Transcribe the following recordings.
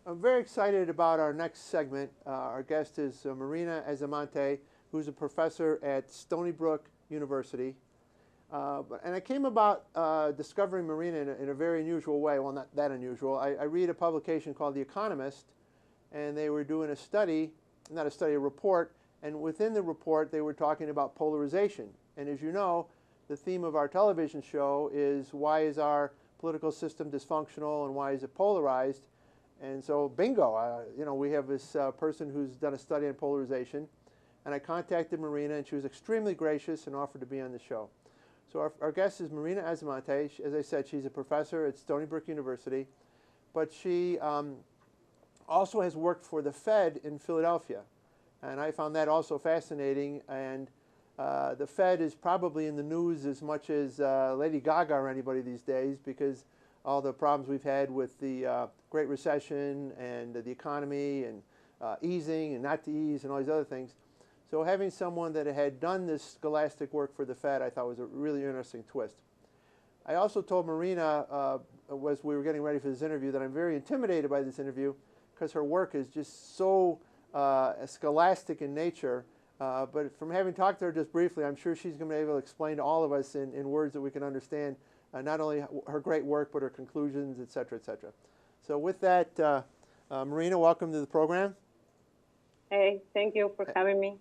I'm very excited about our next segment. Our guest is Marina Azzimonti, who's a professor at Stony Brook University. And I came about discovering Marina in a very unusual way. Well, not that unusual. I read a publication called The Economist, and they were doing a study, not a study, a report, and within the report they were talking about polarization. And as you know, the theme of our television show is why is our political system dysfunctional and why is it polarized? And so, bingo, we have this person who's done a study on polarization, and I contacted Marina, and she was extremely gracious and offered to be on the show. So our guest is Marina Azzimonti. As I said, she's a professor at Stony Brook University, but she also has worked for the Fed in Philadelphia, and I found that also fascinating. And the Fed is probably in the news as much as Lady Gaga or anybody these days, because all the problems we've had with the Great Recession and the economy and easing and not to ease and all these other things. So having someone that had done this scholastic work for the Fed, I thought was a really interesting twist. I also told Marina, as we were getting ready for this interview, that I'm very intimidated by this interview because her work is just so scholastic in nature. But from having talked to her just briefly, I'm sure she's going to be able to explain to all of us in words that we can understand not only her great work, but her conclusions, et cetera, et cetera. So with that, Marina, welcome to the program. Hey, thank you for having me.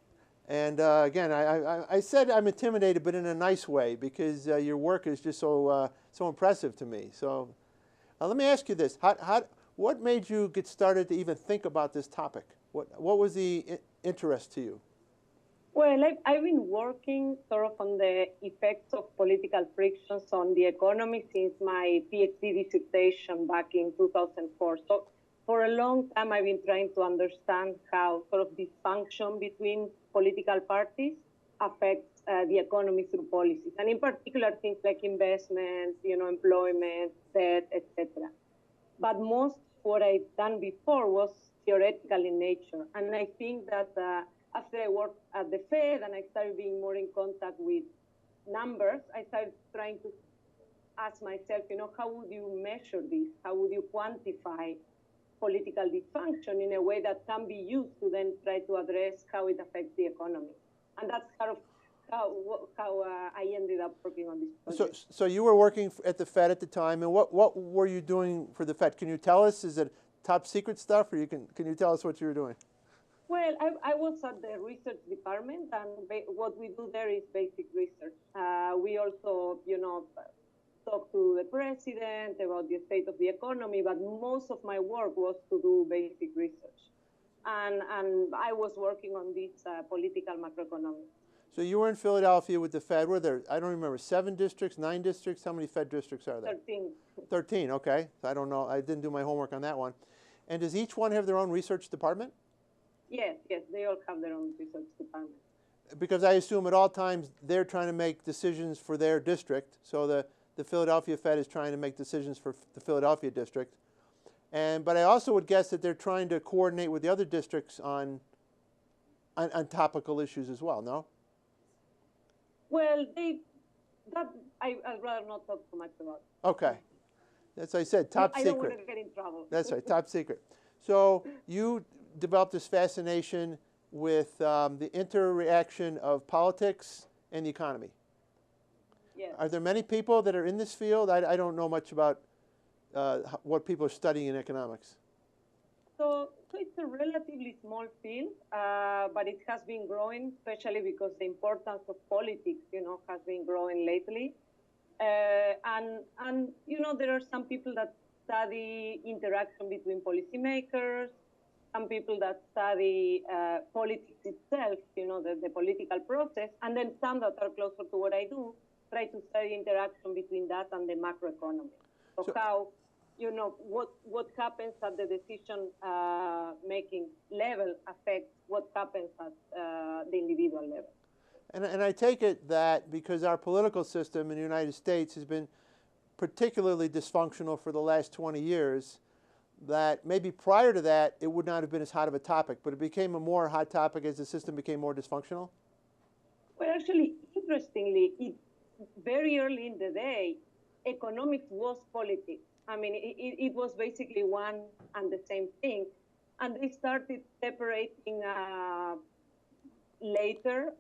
And again, I said I'm intimidated, but in a nice way, because your work is just so impressive to me. So let me ask you this. What made you get started to even think about this topic? What was the interest to you? Well, I've been working sort of on the effects of political frictions on the economy since my PhD dissertation back in 2004. So for a long time, I've been trying to understand how sort of dysfunction between political parties affects the economy through policies, and in particular things like investments, employment, debt, etc. But most what I've done before was theoretical in nature, and I think that after I worked at the Fed and I started being more in contact with numbers, I started trying to ask myself, how would you measure this? How would you quantify political dysfunction in a way that can be used to then try to address how it affects the economy? And that's kind of how I ended up working on this project. So you were working at the Fed at the time, and what were you doing for the Fed? Can you tell us? Is it top secret stuff, or can you tell us what you were doing? Well, I was at the research department, and what we do there is basic research. We also, talk to the president about the state of the economy, but most of my work was to do basic research. And I was working on this political macroeconomics. So you were in Philadelphia with the Fed. Were there, I don't remember, 7 districts, 9 districts? How many Fed districts are there? 13. 13, okay. I don't know. I didn't do my homework on that one. And does each one have their own research department? Yes, they all have their own research department. Because I assume at all times they're trying to make decisions for their district. So the Philadelphia Fed is trying to make decisions for the Philadelphia district. But I also would guess that they're trying to coordinate with the other districts on topical issues as well, no? Well, I'd rather not talk too much about. Okay. As I said, top secret. I don't want to get in trouble. That's right, top secret. So you developed this fascination with the interaction of politics and the economy. Yes. Are there many people that are in this field? I don't know much about what people are studying in economics. So it's a relatively small field, but it has been growing, especially because the importance of politics, has been growing lately. And there are some people that study interaction between policymakers, some people that study politics itself, the political process, and then some that are closer to what I do, try to study interaction between that and the macroeconomy. So how, what happens at the decision making level affects what happens at the individual level. And I take it that because our political system in the United States has been particularly dysfunctional for the last 20 years, that maybe prior to that it would not have been as hot of a topic, but it became a more hot topic as the system became more dysfunctional? Well, actually, interestingly, very early in the day, economics was politics. I mean, it was basically one and the same thing. And they started separating later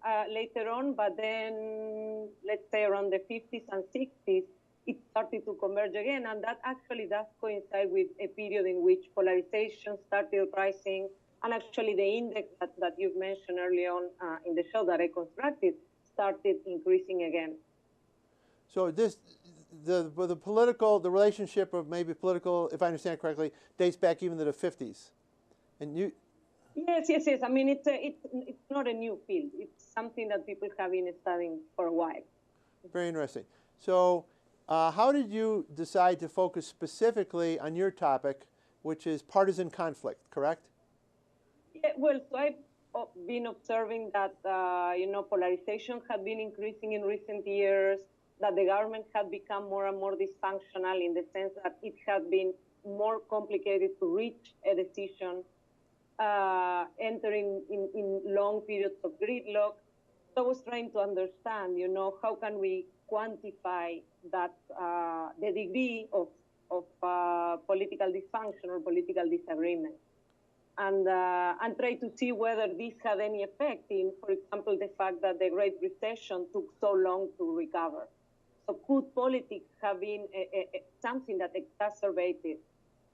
on, but then let's say around the 50s and 60s, it started to converge again, and that actually does coincide with a period in which polarization started rising, and actually the index that you've mentioned early on in the show that I constructed started increasing again. So the relationship of maybe political, if I understand correctly, dates back even to the 50s, and you. Yes. I mean, it's not a new field. It's something that people have been studying for a while. Very interesting. So, how did you decide to focus specifically on your topic, which is partisan conflict? Correct? Yeah. Well, so I've been observing that polarization had been increasing in recent years. That the government had become more and more dysfunctional in the sense that it had been more complicated to reach a decision. Entering in long periods of gridlock. So I was trying to understand, how can we quantify that the degree of political dysfunction or political disagreement, and try to see whether this had any effect in, for example, the fact that the Great Recession took so long to recover. So could politics have been something that exacerbated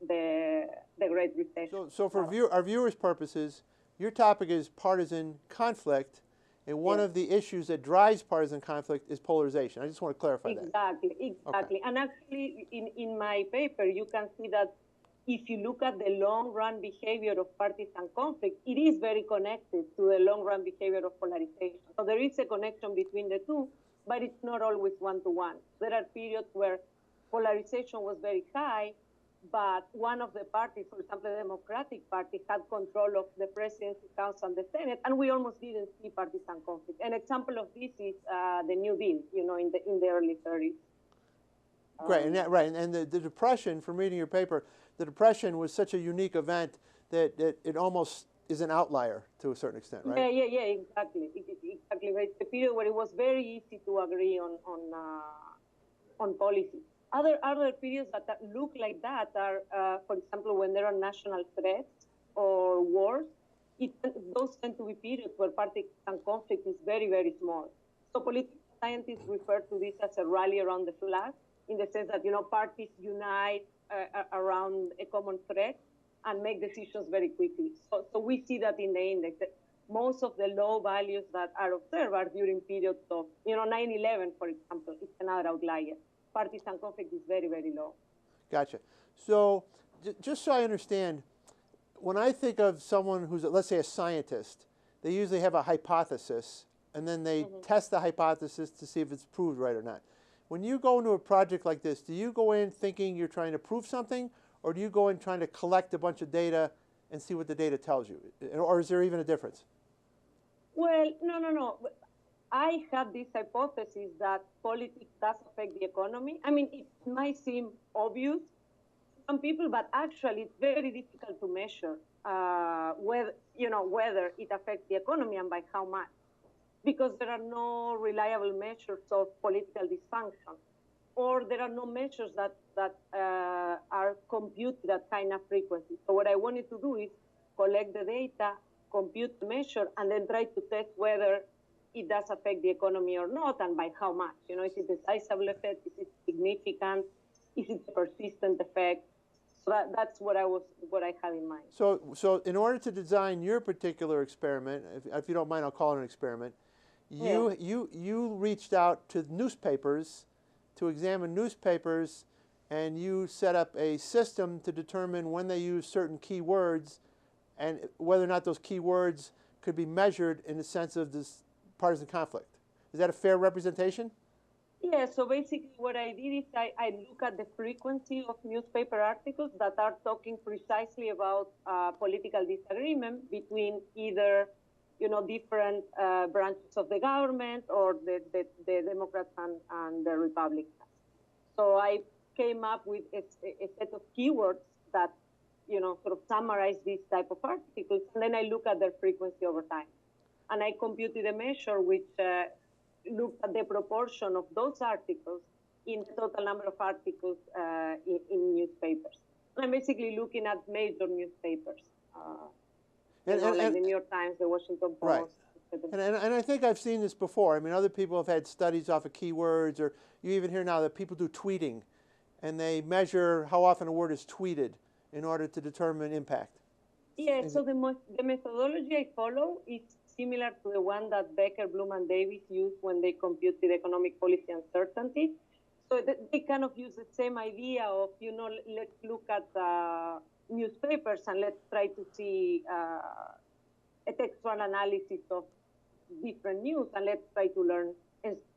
the Great Recession? So for our viewers' purposes, your topic is partisan conflict, and one of the issues that drives partisan conflict is polarization. I just want to clarify that. Exactly. Okay. And actually, in my paper, you can see that if you look at the long-run behavior of partisan conflict, it is very connected to the long-run behavior of polarization. So there is a connection between the two, but it's not always one-to-one. There are periods where polarization was very high, but one of the parties, for example, the Democratic Party, had control of the Presidency, Council, and the Senate, and we almost didn't see partisan conflict. An example of this is the New Deal, in the early 30s. Great, and the Depression, from reading your paper, the Depression was such a unique event that it almost is an outlier to a certain extent, right? Yeah, exactly. It's a period where it was very easy to agree on policy. Other periods that look like that are, for example, when there are national threats or wars. Those tend to be periods where partisan conflict is very, very small. So political scientists refer to this as a rally around the flag, in the sense that parties unite around a common threat and make decisions very quickly. So we see that in the index. That most of the low values that are observed are during periods of 9/11, for example. It's another outlier. Partisan conflict is very, very low. Gotcha. So just so I understand, when I think of someone who's, let's say, a scientist, they usually have a hypothesis, and then they test the hypothesis to see if it's proved right or not. When you go into a project like this, do you go in thinking you're trying to prove something, or do you go in trying to collect a bunch of data and see what the data tells you? Or is there even a difference? Well, no. I have this hypothesis that politics does affect the economy. I mean, it might seem obvious to some people, but actually it's very difficult to measure whether it affects the economy and by how much, because there are no reliable measures of political dysfunction, or there are no measures that are computed at kind of frequency. So what I wanted to do is collect the data, compute the measure, and then try to test whether it does affect the economy or not, and by how much. Is it a sizable effect? Is it significant? Is it a persistent effect? So that's what I had in mind. So in order to design your particular experiment, if you don't mind, I'll call it an experiment. You reached out to newspapers to examine newspapers, and you set up a system to determine when they use certain keywords and whether or not those keywords could be measured in the sense of this partisan conflict. Is that a fair representation? Yeah, so basically what I did is I look at the frequency of newspaper articles that are talking precisely about political disagreement between either different branches of the government or the Democrats and the Republicans. So I came up with a set of keywords that sort of summarize these type of articles, and then I look at their frequency over time. And I computed a measure which looked at the proportion of those articles in the total number of articles in newspapers. I'm basically looking at major newspapers, like the New York Times, the Washington Post. Right. And I think I've seen this before. I mean, other people have had studies off of keywords, or you even hear now that people do tweeting, and they measure how often a word is tweeted in order to determine impact. Yeah, so the methodology I follow is similar to the one that Becker, Bloom, and Davis used when they computed economic policy uncertainty. So they kind of use the same idea of, let's look at newspapers and let's try to see a textual analysis of different news, and let's try to learn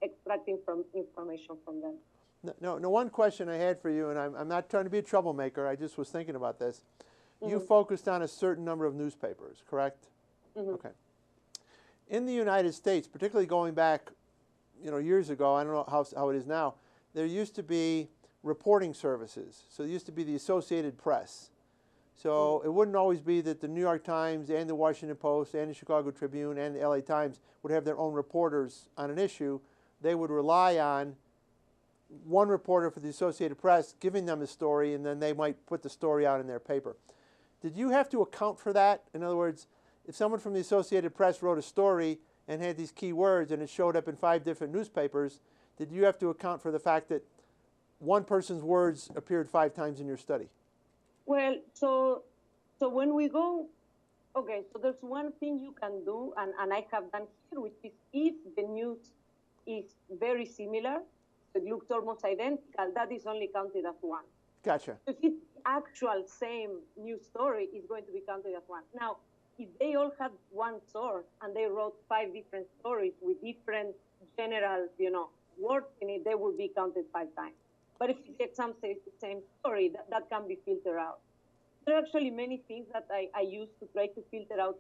extracting from information from them. No, one question I had for you, and I'm not trying to be a troublemaker, I just was thinking about this. Mm-hmm. You focused on a certain number of newspapers, correct? Mm-hmm. Okay. In the United States, particularly going back, years ago, I don't know how it is now, there used to be reporting services. So there used to be the Associated Press. So it wouldn't always be that the New York Times and the Washington Post and the Chicago Tribune and the LA Times would have their own reporters on an issue. They would rely on one reporter for the Associated Press giving them a story, and then they might put the story out in their paper. Did you have to account for that? In other words, if someone from the Associated Press wrote a story and had these key words and it showed up in 5 different newspapers, did you have to account for the fact that one person's words appeared 5 times in your study? Well, so when we go, okay, so there's one thing you can do, and I have done here, which is if the news is very similar, it looks almost identical, that is only counted as one. Gotcha. If it's actual same news story, it's going to be counted as one. Now, if they all had one source and they wrote 5 different stories with different general, words in it, they would be counted 5 times. But if you get some say the same story, that can be filtered out. There are actually many things that I use to try to filter out,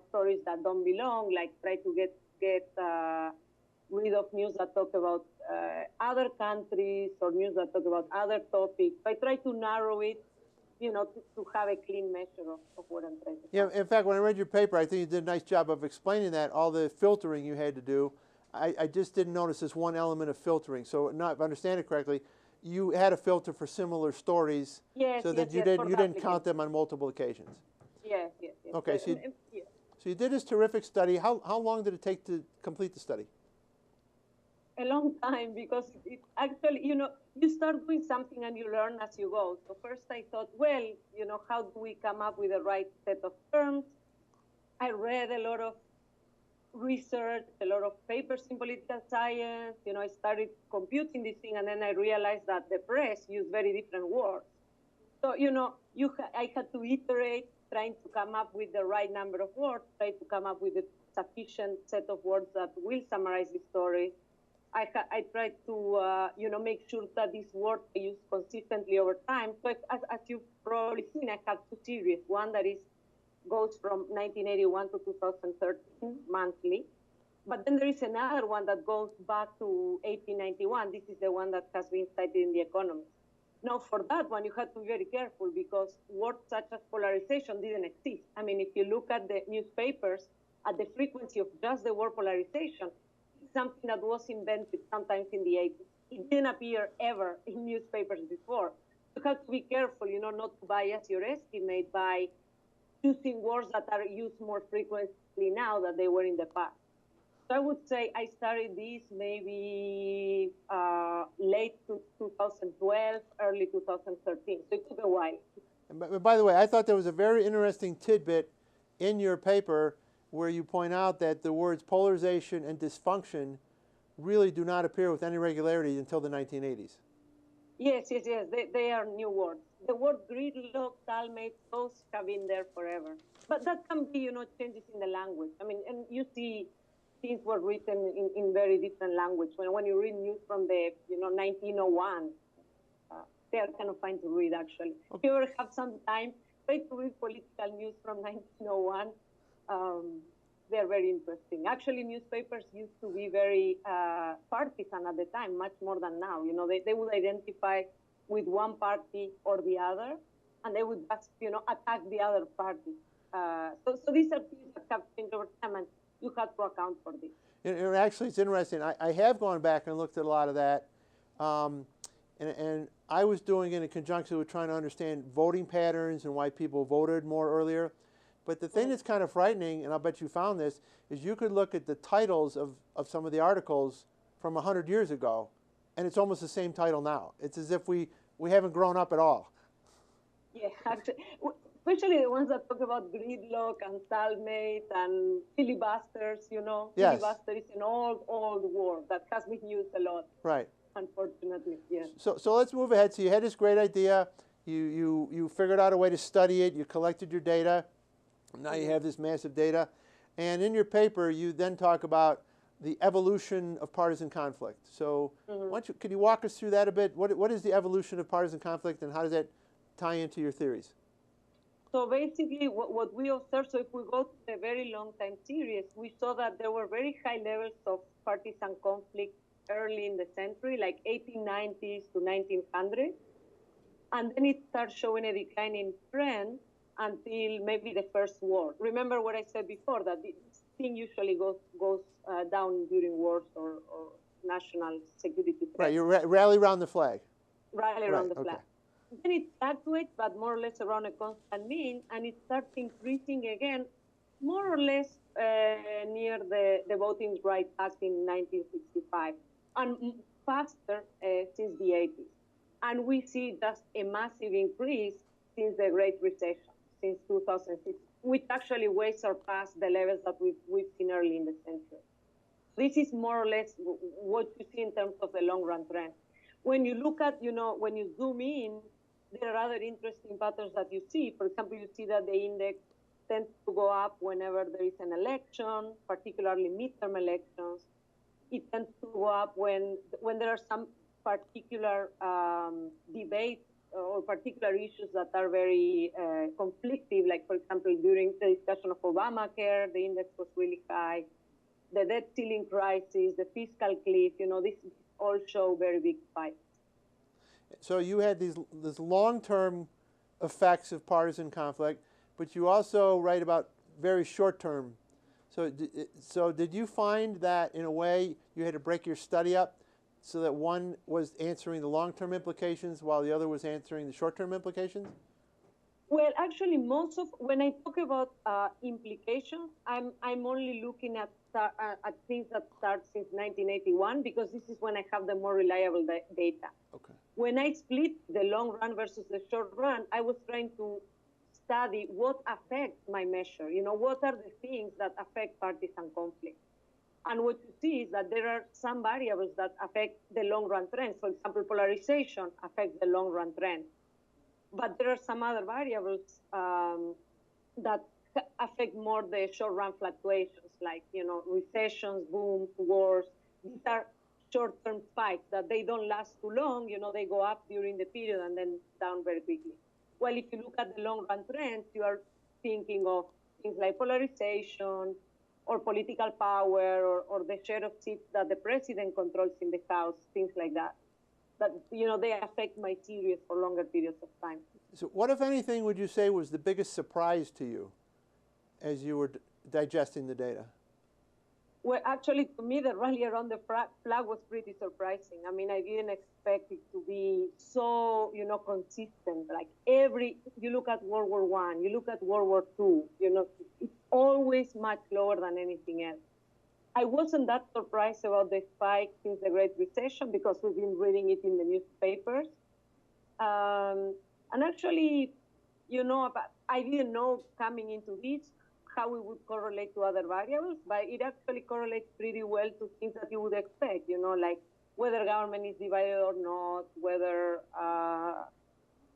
stories that don't belong, like try to get rid of news that talk about other countries or news that talk about other topics. I try to narrow it, to have a clean measure of what I'm trying to say. Yeah, in fact, when I read your paper, I think you did a nice job of explaining that, all the filtering you had to do. I just didn't notice this one element of filtering. So, if I understand it correctly, you had a filter for similar stories, yes, so that you didn't count them on multiple occasions. Yes. Okay, so you did this terrific study. How long did it take to complete the study? A long time, because it actually, you start doing something and you learn as you go. So first I thought, well, how do we come up with the right set of terms? I read a lot of research, a lot of papers in political science. I started computing this thing, and then I realized that the press used very different words. So, I had to iterate, trying to come up with the right number of words, try to come up with a sufficient set of words that will summarize the story. I tried to, make sure that these words are used consistently over time. So as you've probably seen, I have 2 series. One that goes from 1981 to 2013 monthly. But then there is another one that goes back to 1891. This is the one that has been cited in The Economist. Now, for that one, you have to be very careful, because words such as polarization didn't exist. I mean, if you look at the newspapers, at the frequency of just the word polarization, it's something that was invented sometimes in the 80s. It didn't appear ever in newspapers before. You have to be careful, not to bias your estimate by using words that are used more frequently now than they were in the past. So I would say I started this maybe late 2012, early 2013. So it took a while. But by the way, I thought there was a very interesting tidbit in your paper where you point out that the words polarization and dysfunction really do not appear with any regularity until the 1980s. Yes. They are new words. The word gridlock, stalemate, those have been there forever. But that can be, changes in the language. I mean, and you see things were written in very different language. When you read news from the, 1901, they are kind of fine to read, actually. Okay. If you ever have some time, try to read political news from 1901. They're very interesting. Actually, newspapers used to be very partisan at the time, much more than now. They would identify with one party or the other, and they would just, attack the other party. So these are things that have changed over time, and you have to account for this. Actually, it's interesting. I have gone back and looked at a lot of that. Um, and I was doing it in conjunction with trying to understand voting patterns and why people voted more earlier. But the thing that's kind of frightening, and I'll bet you found this, is you could look at the titles of some of the articles from 100 years ago, and it's almost the same title now. It's as if we haven't grown up at all. Yeah, actually, especially the ones that talk about gridlock and stalemate and filibusters, you know. Yes. Filibuster is an old word that has been used a lot. Right. Unfortunately, yes. So let's move ahead. So you had this great idea. You figured out a way to study it. You collected your data. Now you have this massive data. And in your paper, you then talk about the evolution of partisan conflict. So could you walk us through that a bit? What is the evolution of partisan conflict, and how does that tie into your theories? So basically, what we observed, so if we go to the very long time series, we saw that there were very high levels of partisan conflict early in the century, like 1890s to 1900. And then it starts showing a declining trend until maybe the First War. Remember what I said before, that this thing usually goes down during wars or national security threats. Right, you rally around the flag. Rally around the flag. Then it fluctuates, but more or less around a constant mean, and it starts increasing again, more or less near the Voting Rights Act in 1965, and faster since the 80s. And we see just a massive increase since the Great Recession, since 2006, which actually way surpassed the levels that we've seen early in the century. This is more or less what you see in terms of the long-run trend. When you look at, when you zoom in, there are other interesting patterns that you see. For example, you see that the index tends to go up whenever there is an election, particularly midterm elections. It tends to go up when there are some particular debates or particular issues that are very conflictive. Like, for example, during the discussion of Obamacare, the index was really high. The debt ceiling crisis, the fiscal cliff, this all show very big spikes. So you had these long-term effects of partisan conflict, but you also write about very short-term. So did you find that, in a way, you had to break your study up so that one was answering the long-term implications while the other was answering the short-term implications? Well, actually, when I talk about implications, I'm only looking at things that start since 1981, because this is when I have the more reliable data. Okay. When I split the long run versus the short run, I was trying to study what affects my measure. What are the things that affect partisan conflict? And what you see is that there are some variables that affect the long run trends. For example, polarization affects the long run trend. But there are some other variables that affect more the short-run fluctuations, like, recessions, booms, wars. These are short-term spikes that they don't last too long. They go up during the period and then down very quickly. Well, if you look at the long-run trends, you are thinking of things like polarization or political power or the share of seats that the president controls in the House, things like that. That, they affect my theories for longer periods of time. So what, if anything, would you say was the biggest surprise to you as you were digesting the data? Well, actually, to me, the rally around the flag was pretty surprising. I mean, I didn't expect it to be so, consistent. Like you look at World War I, you look at World War II, it's always much lower than anything else. I wasn't that surprised about the spike since the Great Recession, because we've been reading it in the newspapers. And actually, I didn't know coming into this how it would correlate to other variables, but it actually correlates pretty well to things that you would expect, like whether government is divided or not, whether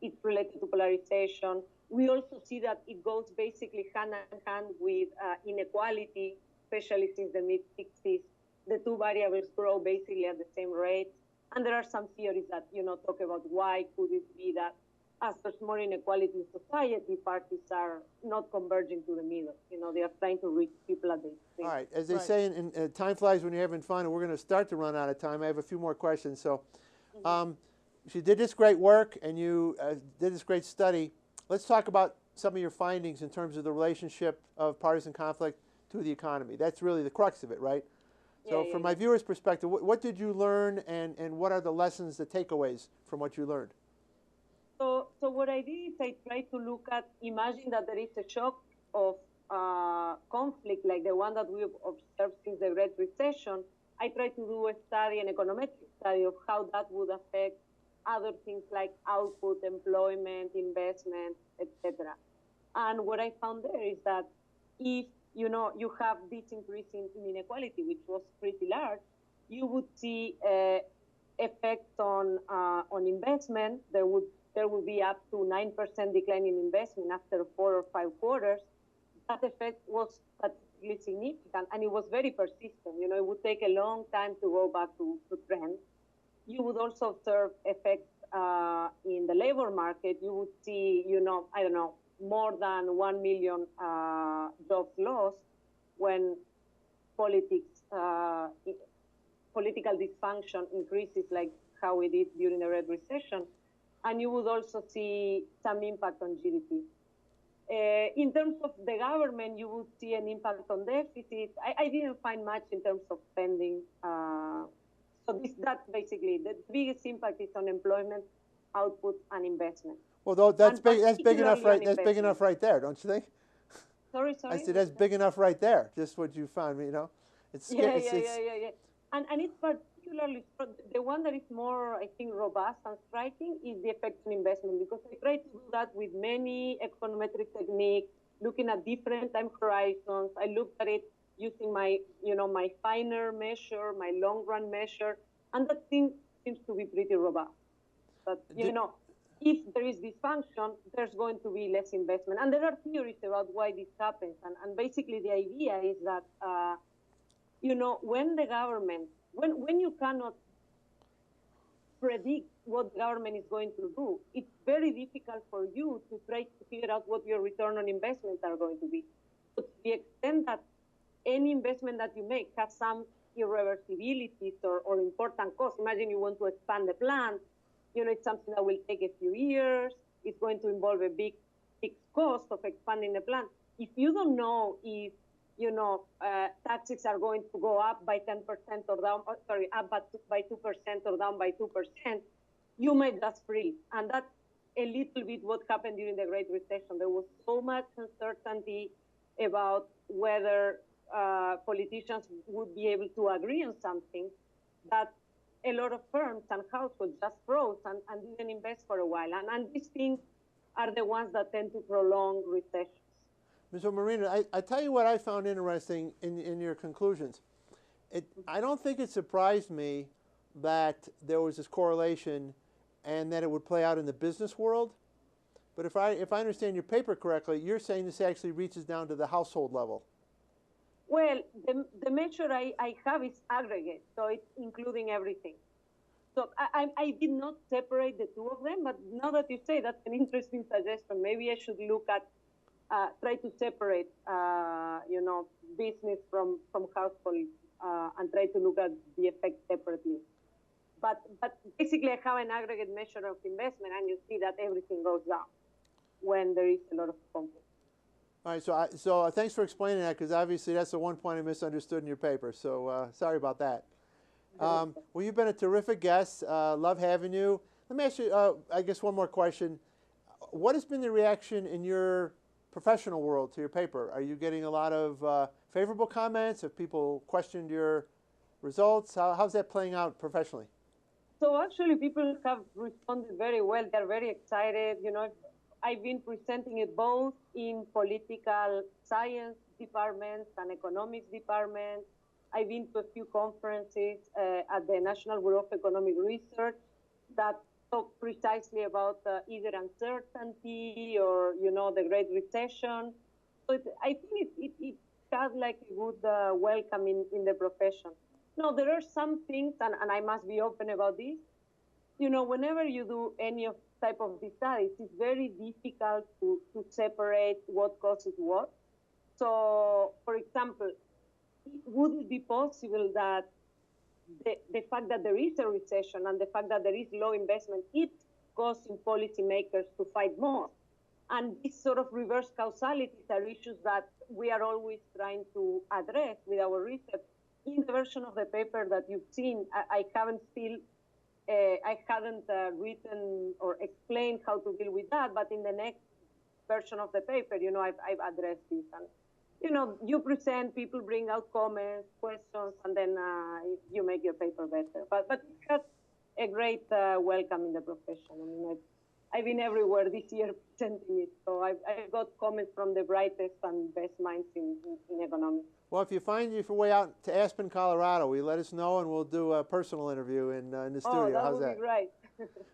it's related to polarization. We also see that it goes basically hand in hand with inequality, especially since the mid-60s. The two variables grow basically at the same rate. And there are some theories that, talk about why could it be that as there's more inequality in society, parties are not converging to the middle. They are trying to reach people at the extreme. All right. As they say, in time flies when you're having fun, and we're going to start to run out of time. I have a few more questions. So you did this great work, and you did this great study. Let's talk about some of your findings in terms of the relationship of partisan conflict to the economy. That's really the crux of it, right? So from my viewer's perspective, what did you learn, and what are the lessons, the takeaways from what you learned? So what I did is I tried to look at, imagine that there is a shock of conflict like the one that we've observed since the Great Recession. I tried to do a study, an econometric study of how that would affect other things like output, employment, investment, etc. And what I found there is that if you have this increase in inequality, which was pretty large, you would see effects on investment. There would be up to 9% decline in investment after 4 or 5 quarters. That effect was statistically significant, and it was very persistent. It would take a long time to go back to trend. You would also observe effects in the labor market. You would see, I don't know, more than 1 million jobs lost when political dysfunction increases like how it did during the Great Recession. And you would also see some impact on GDP. In terms of the government, you would see an impact on deficit. I didn't find much in terms of spending. So that's basically the biggest impact is on employment, output, and investment. Well, that's big enough, right? That's big enough right there, don't you think? Sorry. I said that's big enough right there. Just what you found, It's yeah. And it's particularly the one that is more, I think, robust and striking is the effect on investment, because I try to do that with many econometric techniques, looking at different time horizons. I looked at it using my finer measure, my long run measure, and that thing seems to be pretty robust. But if there is dysfunction, there's going to be less investment. And there are theories about why this happens. And basically the idea is that, when the government, when you cannot predict what the government is going to do, it's very difficult for you to try to figure out what your return on investments are going to be. So to the extent that any investment that you make has some irreversibilities or important costs. Imagine you want to expand the plant. It's something that will take a few years. It's going to involve a big fixed cost of expanding the plant. If you don't know if, taxes are going to go up by 10% or down, up by 2% or down by 2%, you might just freeze. And that's a little bit what happened during the Great Recession. There was so much uncertainty about whether politicians would be able to agree on something that a lot of firms and households just froze and didn't invest for a while. And these things are the ones that tend to prolong recessions. So Marina, I tell you what I found interesting in your conclusions. I don't think it surprised me that there was this correlation and that it would play out in the business world. But if I understand your paper correctly, you're saying this actually reaches down to the household level. Well, the measure I have is aggregate, so it's including everything. So I did not separate the two of them, but now that you say, that's an interesting suggestion. Maybe I should look at, try to separate, business from household and try to look at the effect separately. But basically, I have an aggregate measure of investment, and you see that everything goes down when there is a lot of conflict. All right, so thanks for explaining that, because obviously that's the one point I misunderstood in your paper. So sorry about that. Well, you've been a terrific guest. Love having you. Let me ask you, I guess, one more question. What has been the reaction in your professional world to your paper? Are you getting a lot of favorable comments? Have people questioned your results? How's that playing out professionally? So actually, people have responded very well. They're very excited. I've been presenting it both in political science departments and economics departments. I've been to a few conferences at the National Bureau of Economic Research that talk precisely about either uncertainty or, the Great Recession. So I think it has like a good welcome in the profession. No, there are some things, and I must be open about this. Whenever you do any type of these studies, it's very difficult to separate what causes what. So, for example, would it be possible that the fact that there is a recession and the fact that there is low investment, it's causing policymakers to fight more? And these sort of reverse causalities are issues that we are always trying to address with our research, in the version of the paper that you've seen, I haven't written or explained how to deal with that, but in the next version of the paper, I've addressed this. And, you present, people bring out comments, questions, and then you make your paper better. But it has a great welcome in the profession. I mean, I've been everywhere this year presenting it, so I've got comments from the brightest and best minds in economics. Well, if you find your way out to Aspen, Colorado, let us know, and we'll do a personal interview in the studio. Oh, that How's would that? be great.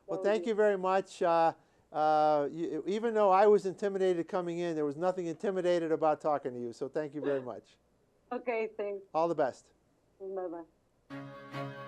Well, thank you very much. Even though I was intimidated coming in, there was nothing intimidated about talking to you, so thank you very much. Okay, thanks. All the best. Bye-bye.